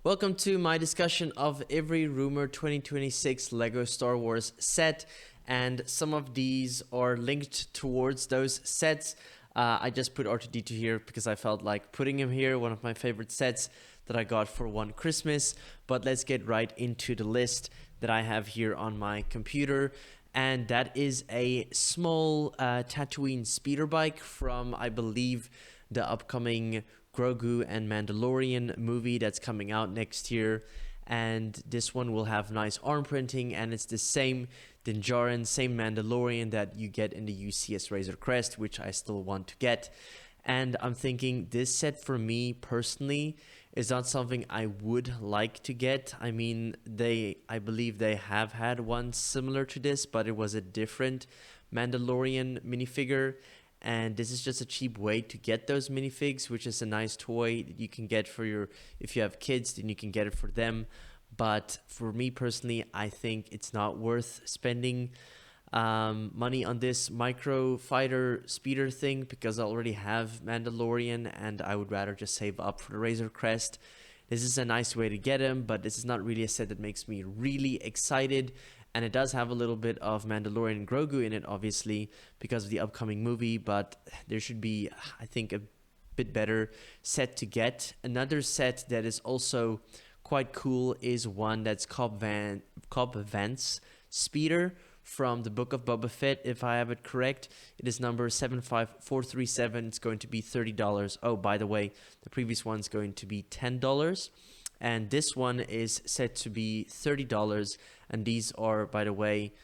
Welcome to my discussion of every Rumoured 2026 LEGO Star Wars set, and some of these are linked towards those sets. I just put R2-D2 here because I felt like putting him here, one of my favorite sets that I got for one Christmas. But let's get right into the list that I have here on my computer. And that is a small Tatooine speeder bike from, I believe, the upcoming Grogu and Mandalorian movie that's coming out next year. And this one will have nice arm printing, and it's the same Din Djarin, same Mandalorian that you get in the UCS Razor Crest, which I still want to get. And I'm thinking this set for me personally is not something I would like to get. I mean, I believe they have had one similar to this, but it was a different Mandalorian minifigure. And this is just a cheap way to get those minifigs, which is a nice toy that you can get for if you have kids, then you can get it for them. But for me personally, I think it's not worth spending money on this micro fighter speeder thing because I already have Mandalorian and I would rather just save up for the Razor Crest. This is a nice way to get him, but this is not really a set that makes me really excited. And it does have a little bit of Mandalorian and Grogu in it, obviously, because of the upcoming movie. But there should be, I think, a bit better set to get. Another set that is also quite cool is one that's Cobb Van's Speeder from the Book of Boba Fett, if I have it correct. It is number 75437. It's going to be $30. Oh, by the way, the previous one's going to be $10. And this one is set to be $30. And these are, by the way,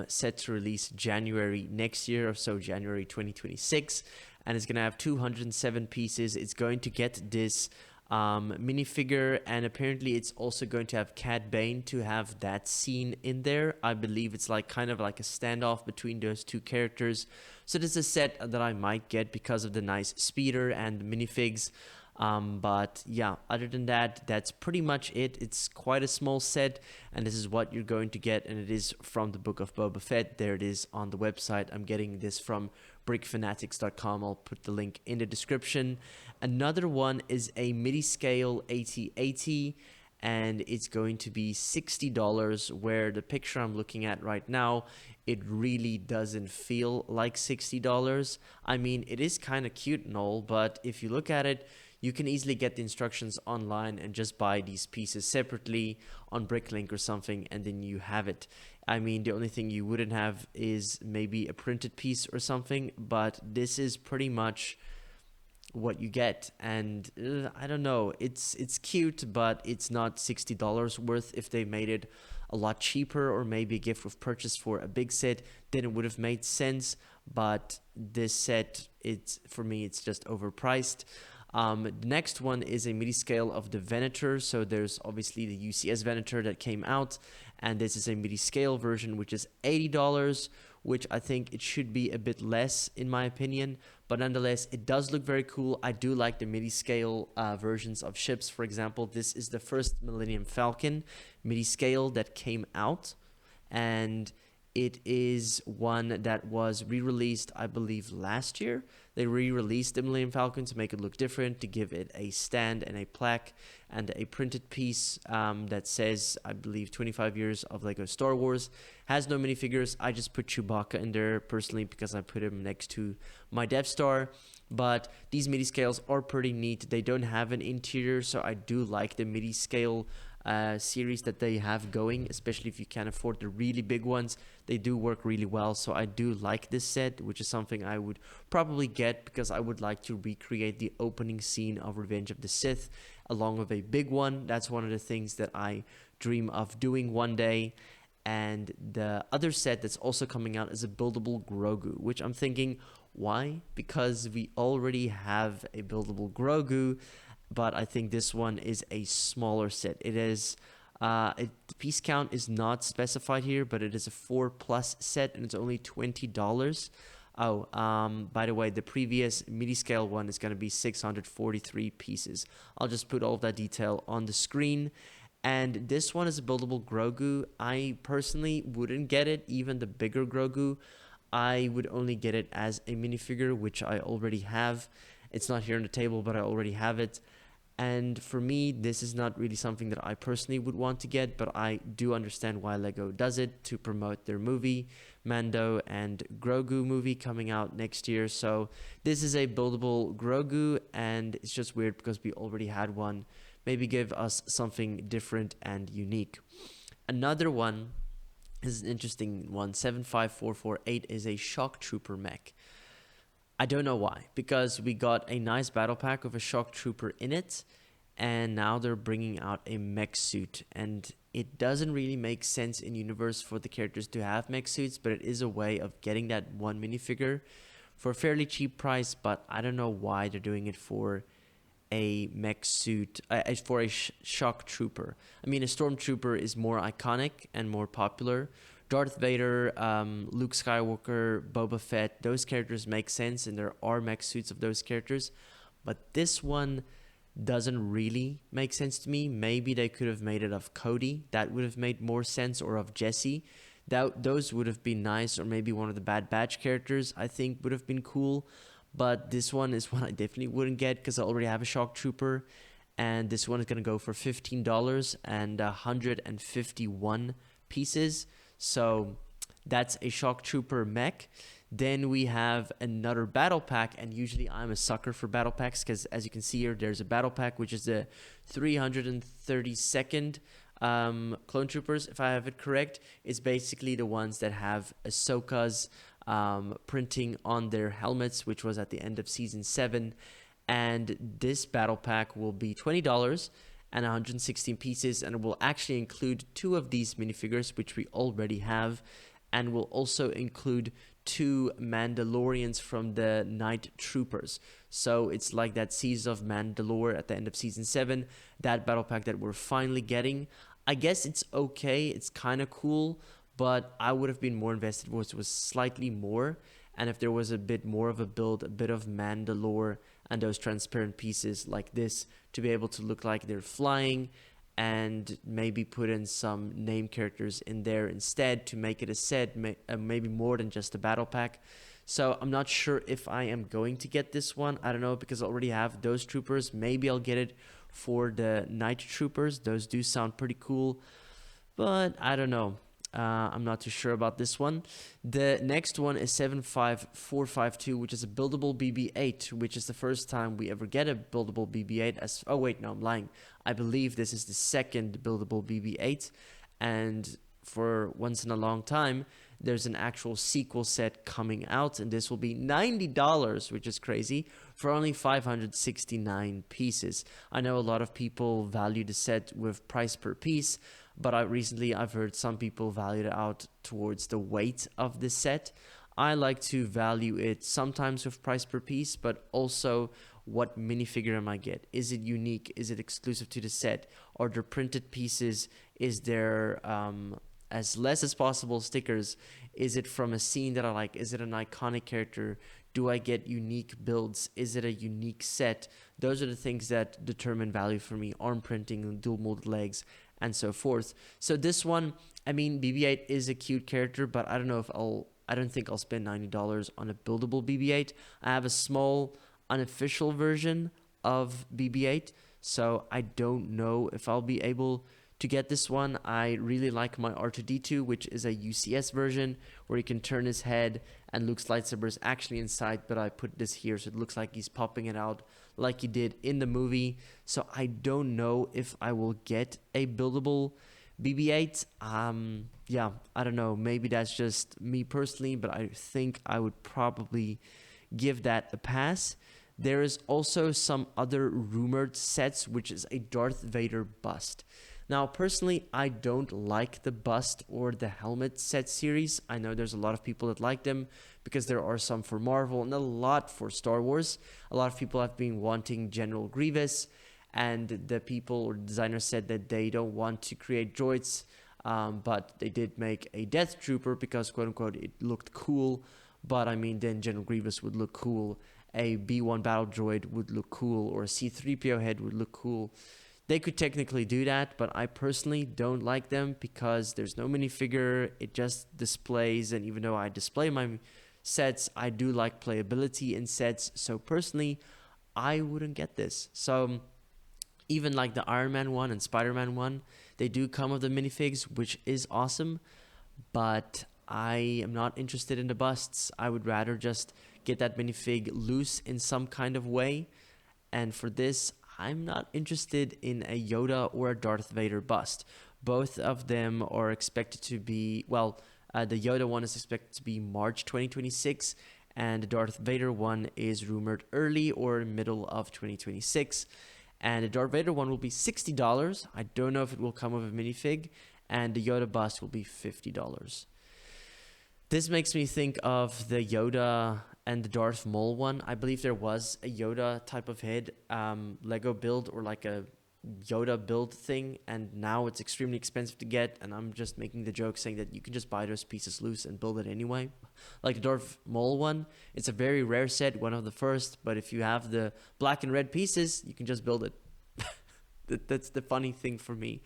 set to release January next year, so January 2026. And it's going to have 207 pieces. It's going to get this minifigure, and apparently it's also going to have Cad Bane to have that scene in there. I believe it's like kind of like a standoff between those two characters. So this is a set that I might get because of the nice speeder and minifigs. But yeah, other than that, that's pretty much it. It's quite a small set, and this is what you're going to get, and it is from the Book of Boba Fett. There it is on the website. I'm getting this from brickfanatics.com. I'll put the link in the description. Another one is a Midi scale AT-AT, and it's going to be $60, where the picture I'm looking at right now, it really doesn't feel like $60. I mean, it is kind of cute and all, but if you look at it, you can easily get the instructions online and just buy these pieces separately on Bricklink or something, and then you have it. I mean, the only thing you wouldn't have is maybe a printed piece or something, but this is pretty much what you get. And I don't know, it's cute, but it's not $60 worth. If they made it a lot cheaper, or maybe a gift with purchase for a big set, then it would have made sense. But this set, for me, it's just overpriced. The next one is a Midi scale of the Venator. So there's obviously the UCS Venator that came out, and this is a Midi scale version, which is $80, which I think it should be a bit less in my opinion, but nonetheless, it does look very cool. I do like the Midi scale versions of ships. For example, this is the first Millennium Falcon Midi scale that came out, and it is one that was re-released, I believe, last year. They re-released the Millennium Falcon to make it look different, to give it a stand and a plaque and a printed piece that says, I believe, 25 years of LEGO Star Wars. Has no minifigures. I just put Chewbacca in there personally because I put him next to my Death Star. But these Midi scales are pretty neat. They don't have an interior, so I do like the Midi scale series that they have going, especially if you can't afford the really big ones. They do work really well, so I do like this set, which is something I would probably get because I would like to recreate the opening scene of Revenge of the Sith along with a big one. That's one of the things that I dream of doing one day. And the other set that's also coming out is a Buildable Grogu, which I'm thinking, why? Because we already have a Buildable Grogu, but I think this one is a smaller set. It is the piece count is not specified here, but it is a 4+ set, and it's only $20. Oh, by the way, the previous Midi scale one is going to be 643 pieces. I'll just put all of that detail on the screen. And this one is a Buildable Grogu. I personally wouldn't get it, even the bigger Grogu. I would only get it as a minifigure, which I already have. It's not here on the table, but I already have it. And for me, this is not really something that I personally would want to get, but I do understand why Lego does it to promote their movie, Mando and Grogu movie coming out next year. So this is a buildable Grogu, and it's just weird because we already had one. Maybe give us something different and unique. Another one is an interesting one. 75448 is a Shock Trooper mech. I don't know why, because we got a nice battle pack with a shock trooper in it, and now they're bringing out a mech suit, and it doesn't really make sense in universe for the characters to have mech suits, but it is a way of getting that one minifigure for a fairly cheap price. But I don't know why they're doing it for a mech suit, for a shock trooper. I mean, a stormtrooper is more iconic and more popular. Darth Vader, Luke Skywalker, Boba Fett, those characters make sense, and there are mech suits of those characters. But this one doesn't really make sense to me. Maybe they could have made it of Cody. That would have made more sense, or of Jesse. Those would have been nice, or maybe one of the Bad Batch characters I think would have been cool. But this one is one I definitely wouldn't get because I already have a Shock Trooper. And this one is going to go for $15 and 151 pieces. So that's a Shock Trooper mech. Then we have another battle pack, and usually I'm a sucker for battle packs because, as you can see here, there's a battle pack which is the 332nd Clone Troopers, if I have it correct. It's basically the ones that have Ahsoka's printing on their helmets, which was at the end of season 7. And this battle pack will be $20 and 116 pieces, and it will actually include 2 of these minifigures, which we already have, and will also include 2 Mandalorians from the Night Troopers. So it's like that Season of Mandalore at the end of season 7, that battle pack that we're finally getting. I guess it's okay, it's kind of cool, but I would have been more invested if it was slightly more, and if there was a bit more of a build, a bit of Mandalore, and those transparent pieces like this to be able to look like they're flying, and maybe put in some name characters in there instead to make it a set, maybe more than just a battle pack. So I'm not sure if I am going to get this one. I don't know, because I already have those troopers. Maybe I'll get it for the Night Troopers. Those do sound pretty cool, but I don't know. I'm not too sure about this one. The next one is 75452, which is a Buildable BB-8, which is the first time we ever get a Buildable BB-8. Oh wait, no, I'm lying. I believe this is the second Buildable BB-8, and for once in a long time, there's an actual sequel set coming out, and this will be $90, which is crazy, for only 569 pieces. I know a lot of people value the set with price per piece, but I've heard some people value it out towards the weight of the set. I like to value it sometimes with price per piece, but also what minifigure am I get? Is it unique? Is it exclusive to the set? Are there printed pieces? Is there as less as possible stickers? Is it from a scene that I like? Is it an iconic character? Do I get unique builds? Is it a unique set? Those are the things that determine value for me. Arm printing, dual molded legs, and so forth. So this one, I mean, BB-8 is a cute character, but I don't think I'll spend $90 on a buildable BB-8. I have a small unofficial version of BB-8, so I don't know if I'll be able to get this one. I really like my R2-D2, which is a UCS version where he can turn his head and Luke's lightsaber is actually inside, but I put this here so it looks like he's popping it out like he did in the movie. So I don't know if I will get a buildable BB-8. Yeah, I don't know. Maybe that's just me personally, but I think I would probably give that a pass. There is also some other rumored sets, which is a Darth Vader bust. Now, personally, I don't like the bust or the helmet set series. I know there's a lot of people that like them because there are some for Marvel and a lot for Star Wars. A lot of people have been wanting General Grievous, and the people or designers said that they don't want to create droids, but they did make a Death Trooper because, quote unquote, it looked cool. But I mean, then General Grievous would look cool. A B-1 battle droid would look cool, or a C-3PO head would look cool. They could technically do that, but I personally don't like them because there's no minifigure. It just displays, and even though I display my sets, I do like playability in sets. So personally, I wouldn't get this. So Even like the Iron Man one and Spider-Man one, they do come with the minifigs, which is awesome. But I am not interested in the busts. I would rather just get that minifig loose in some kind of way. And for this, I'm not interested in a Yoda or a Darth Vader bust. Both of them are expected to be, the Yoda one is expected to be March 2026, and the Darth Vader one is rumored early or middle of 2026. And the Darth Vader one will be $60. I don't know if it will come with a minifig, and the Yoda bust will be $50. This makes me think of the Yoda and the Darth Maul one. I believe there was a Yoda type of head Lego build, or like a Yoda build thing, and now it's extremely expensive to get, and I'm just making the joke saying that you can just buy those pieces loose and build it anyway. Like the Darth Maul one, it's a very rare set, one of the first, but if you have the black and red pieces, you can just build it. That's the funny thing for me.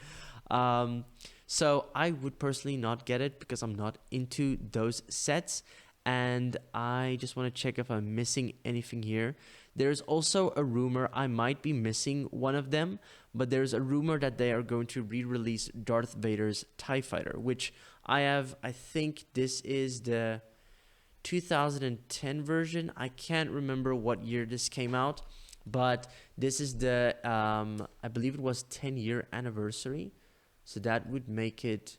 So I would personally not get it because I'm not into those sets, and I just want to check if I'm missing anything here. There's also a rumor I might be missing one of them, but there's a rumor that they are going to re-release Darth Vader's TIE Fighter, which I think this is the 2010 version. I can't remember what year this came out, but this is the, I believe it was 10-year anniversary. So that would make it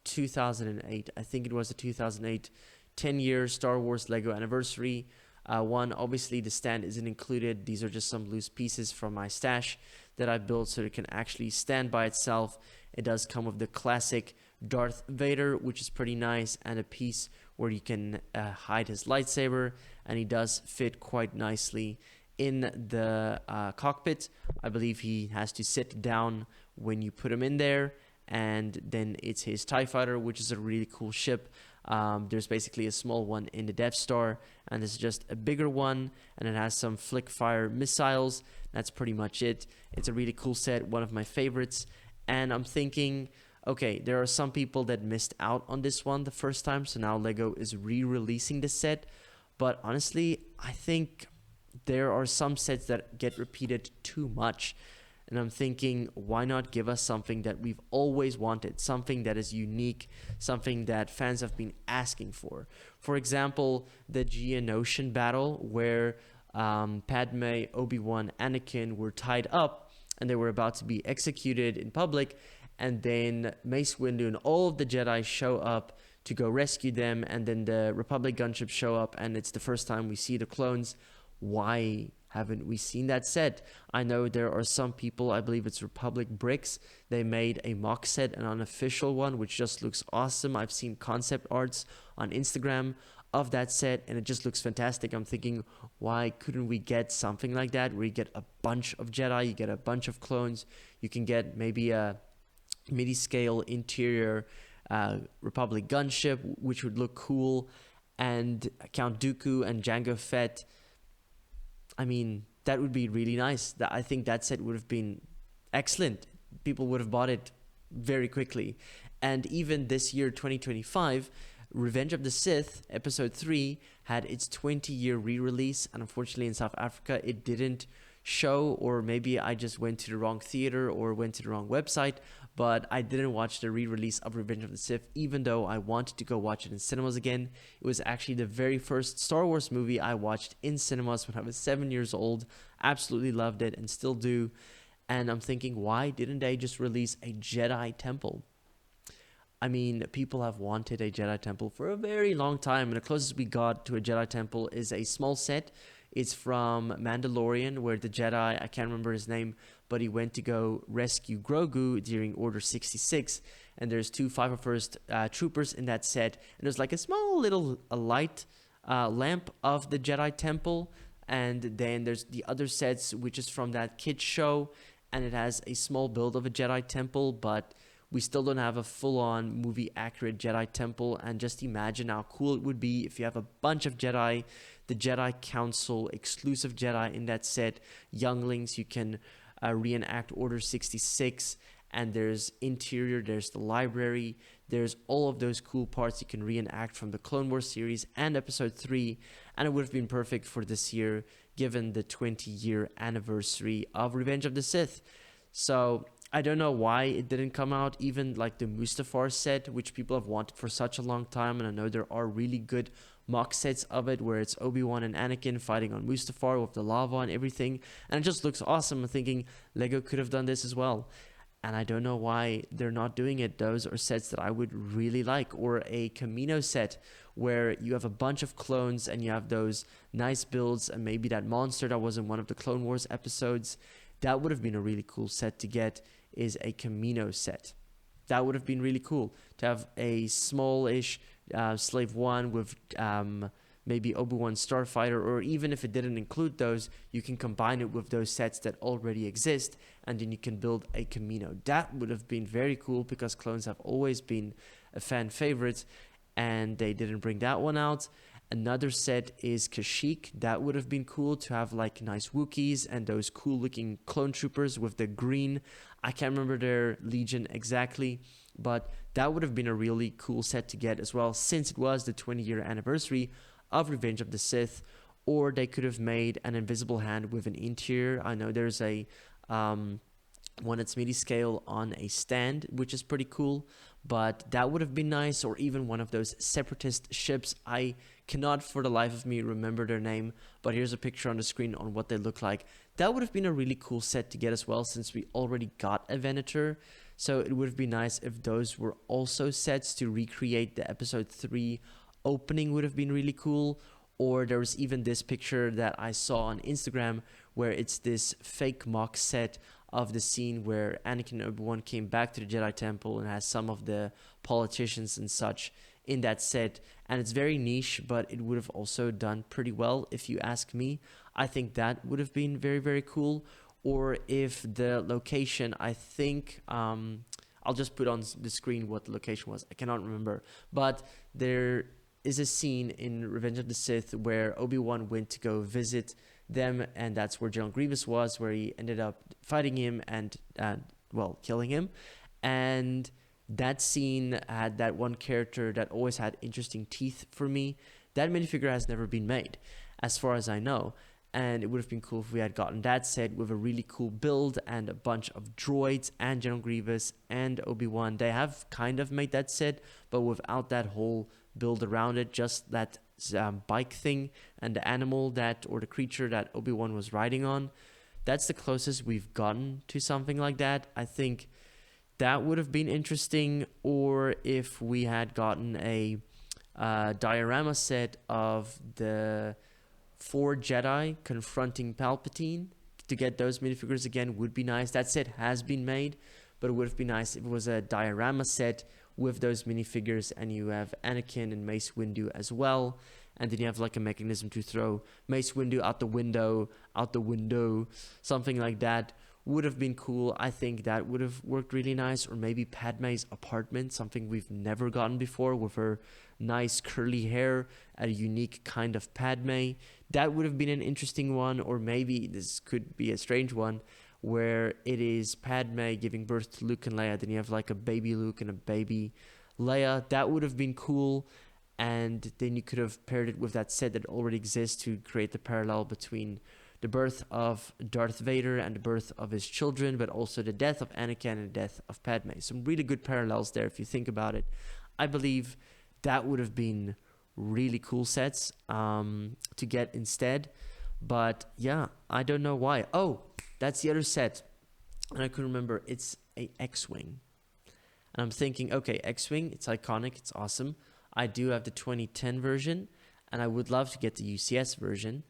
2008. I think it was a 2008 10-year Star Wars Lego anniversary. One, obviously the stand isn't included. These are just some loose pieces from my stash that I built so it can actually stand by itself. It does come with the classic Darth Vader, which is pretty nice, and a piece where you can hide his lightsaber, and he does fit quite nicely in the cockpit. I believe he has to sit down when you put him in there, and then it's his TIE Fighter, which is a really cool ship. There's basically a small one in the Death Star, and this is just a bigger one, and it has some flick fire missiles. That's pretty much it. It's a really cool set, one of my favorites, and I'm thinking, okay, there are some people that missed out on this one the first time, so now Lego is re-releasing the set, but honestly, I think there are some sets that get repeated too much. And I'm thinking, why not give us something that we've always wanted, something that is unique, something that fans have been asking for. For example, the Genosian Battle, where Padme, Obi-Wan, Anakin were tied up, and they were about to be executed in public, and then Mace Windu and all of the Jedi show up to go rescue them, and then the Republic gunships show up, and it's the first time we see the clones. Why haven't we seen that set? I know there are some people, I believe it's Republic Bricks, they made a mock set, an unofficial one, which just looks awesome. I've seen concept arts on Instagram of that set, and it just looks fantastic. I'm thinking, why couldn't we get something like that, where you get a bunch of Jedi, you get a bunch of clones, you can get maybe a Midi scale interior Republic gunship, which would look cool, and Count Dooku and Jango Fett. I mean, that would be really nice. I think that set would have been excellent. People would have bought it very quickly. And even this year, 2025, Revenge of the Sith, episode 3, had its 20-year re-release. And unfortunately, in South Africa, it didn't show, or maybe I just went to the wrong theater or went to the wrong website. But I didn't watch the re-release of Revenge of the Sith, even though I wanted to go watch it in cinemas again. It was actually the very first Star Wars movie I watched in cinemas when I was 7 years old. Absolutely loved it and still do. And I'm thinking, why didn't they just release a Jedi Temple? I mean, people have wanted a Jedi Temple for a very long time, and the closest we got to a Jedi Temple is a small set. It's from Mandalorian, where the Jedi, I can't remember his name, but he went to go rescue Grogu during Order 66, and there's 2 501st troopers in that set, and there's like a small little light lamp of the Jedi Temple, and then there's the other sets, which is from that kids show, and it has a small build of a Jedi Temple, but we still don't have a full-on movie-accurate Jedi Temple, and just imagine how cool it would be if you have a bunch of Jedi, the Jedi Council, exclusive Jedi in that set, younglings, you can reenact Order 66, and there's interior, there's the library, there's all of those cool parts you can reenact from the Clone Wars series and episode 3, and it would have been perfect for this year, given the 20-year anniversary of Revenge of the Sith. So I don't know why it didn't come out. Even like the Mustafar set, which people have wanted for such a long time, and I know there are really good mock sets of it where it's Obi-Wan and Anakin fighting on Mustafar with the lava and everything, and it just looks awesome. I'm thinking Lego could have done this as well, and I don't know why they're not doing it. Those are sets that I would really like. Or a Camino set where you have a bunch of clones and you have those nice builds, and maybe that monster that was in one of the Clone Wars episodes. That would have been a really cool set to get, is a Camino set. That would have been really cool to have a smallish Slave One with maybe Obi-Wan Starfighter, or even if it didn't include those, you can combine it with those sets that already exist, and then you can build a Camino. That would have been very cool, because clones have always been a fan favorite, and they didn't bring that one out. Another set is Kashyyyk. That would have been cool to have like nice Wookiees and those cool looking clone troopers with the green. I can't remember their legion exactly, but that would have been a really cool set to get as well, since it was the 20-year anniversary of Revenge of the Sith. Or they could have made an invisible hand with an interior. I know there's a one that's Midi scale on a stand, which is pretty cool, but that would have been nice. Or even one of those separatist ships. I cannot for the life of me remember their name, but here's a picture on the screen on what they look like. That would have been a really cool set to get as well, since we already got a Venator. So it would have been nice if those were also sets to recreate the episode 3 opening. Would have been really cool. Or there was even this picture that I saw on Instagram where it's this fake mock set of the scene where Anakin and Obi-Wan came back to the Jedi Temple, and has some of the politicians and such in that set. And it's very niche, but it would have also done pretty well if you ask me. I think that would have been very, very cool. Or if the location, I think, I'll just put on the screen what the location was. I cannot remember. But there is a scene in Revenge of the Sith where Obi-Wan went to go visit them, and that's where General Grievous was, where he ended up fighting him and, killing him. And that scene had that one character that always had interesting teeth for me. That minifigure has never been made, as far as I know. And it would have been cool if we had gotten that set with a really cool build and a bunch of droids and General Grievous and Obi-Wan. They have kind of made that set, but without that whole build around it, just that bike thing and the animal that, or the creature that Obi-Wan was riding on. That's the closest we've gotten to something like that. I think that would have been interesting. Or if we had gotten a diorama set of the 4 Jedi confronting Palpatine, to get those minifigures again would be nice. That set has been made, but it would have been nice if it was a diorama set with those minifigures, and you have Anakin and Mace Windu as well, and then you have like a mechanism to throw Mace Windu out the window, something like that would have been cool. I think that would have worked really nice. Or maybe Padme's apartment, something we've never gotten before, with her nice curly hair, a unique kind of Padme. That would have been an interesting one. Or maybe this could be a strange one, where it is Padme giving birth to Luke and Leia, then you have like a baby Luke and a baby Leia. That would have been cool. And then you could have paired it with that set that already exists to create the parallel between the birth of Darth Vader and the birth of his children, but also the death of Anakin and the death of Padme. Some really good parallels there if you think about it. I believe that would have been really cool sets to get instead. But yeah, I don't know why. Oh, that's the other set, and I couldn't remember. It's a X-Wing. And I'm thinking, okay, X-Wing, it's iconic, it's awesome. I do have the 2010 version, and I would love to get the UCS version.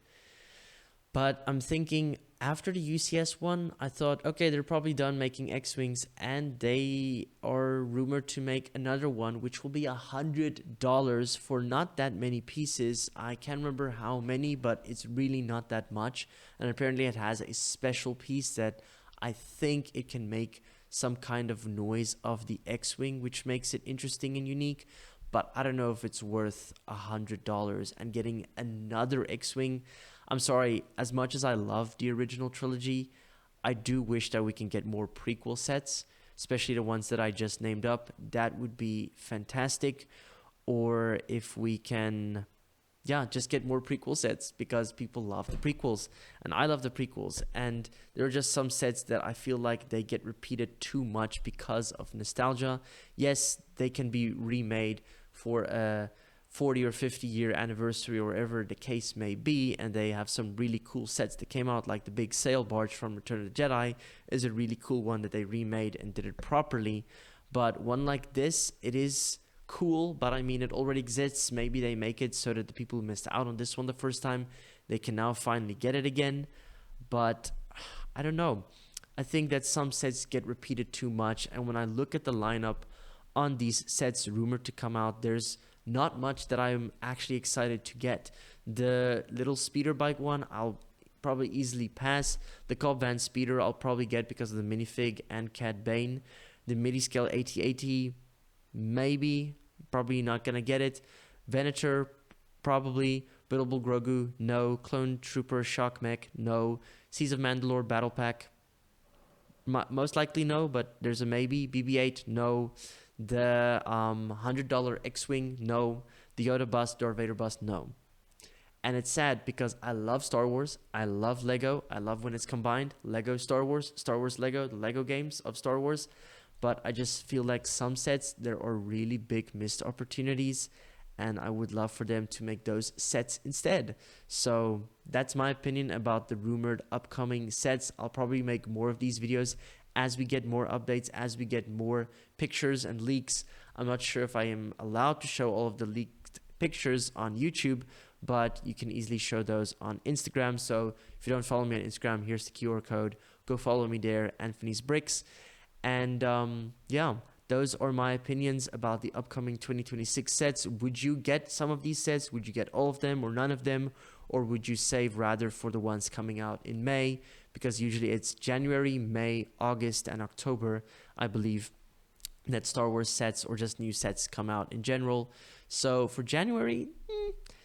But I'm thinking, after the UCS one, I thought, okay, they're probably done making X-Wings, and they are rumored to make another one, which will be $100 for not that many pieces. I can't remember how many, but it's really not that much. And apparently it has a special piece that I think it can make some kind of noise of the X-Wing, which makes it interesting and unique. But I don't know if it's worth $100. And getting another X-Wing, I'm sorry, as much as I love the original trilogy, I do wish that we can get more prequel sets, especially the ones that I just named up. That would be fantastic. Or if we can yeah, just get more prequel sets because people love the prequels and I love the prequels. And there are just some sets that I feel like they get repeated too much because of nostalgia. Yes, they can be remade for a 40 or 50 year anniversary or whatever the case may be, and they have some really cool sets that came out, like the big sail barge from Return of the Jedi is a really cool one that they remade and did it properly. But one like this, it is cool, but I mean, it already exists. Maybe they make it so that the people who missed out on this one the first time, they can now finally get it again. But I don't know. I think that some sets get repeated too much, and when I look at the lineup on these sets rumored to come out, there's not much that I'm actually excited to get. The little speeder bike one, I'll probably easily pass. The Cobb Vann speeder, I'll probably get because of the minifig and Cad Bane. The Midi scale AT-AT, maybe, probably not gonna get it. Venator, probably. Buildable Grogu, no. Clone Trooper Shock Mech, no. Seas of Mandalore Battle Pack, most likely no, but there's a maybe. BB-8, no. The $100 X-Wing, no. The Yoda bust, Darth Vader bust, no. And it's sad because I love Star Wars. I love Lego. I love when it's combined. Lego Star Wars Lego, the Lego games of Star Wars. But I just feel like some sets, there are really big missed opportunities, and I would love for them to make those sets instead. So that's my opinion about the rumored upcoming sets. I'll probably make more of these videos as we get more updates, as we get more pictures and leaks. I'm not sure if I am allowed to show all of the leaked pictures on YouTube, but you can easily show those on Instagram. So if you don't follow me on Instagram, here's the QR code. Go follow me there, Anthony's Bricks. And yeah, those are my opinions about the upcoming 2026 sets. Would you get some of these sets? Would you get all of them or none of them? Or would you save rather for the ones coming out in May? Because usually it's January, May, August, and October, I believe, that Star Wars sets or just new sets come out in general. So for January,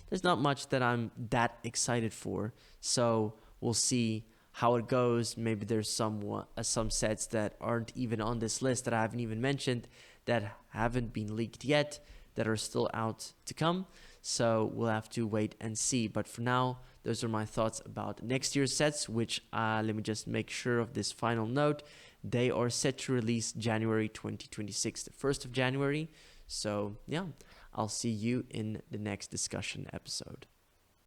there's not much that I'm that excited for. So we'll see how it goes. Maybe there's some sets that aren't even on this list that I haven't even mentioned, that haven't been leaked yet, that are still out to come. So we'll have to wait and see. But for now, those are my thoughts about next year's sets, which let me just make sure of this final note. They are set to release January 2026, the 1st of January. So yeah, I'll see you in the next discussion episode.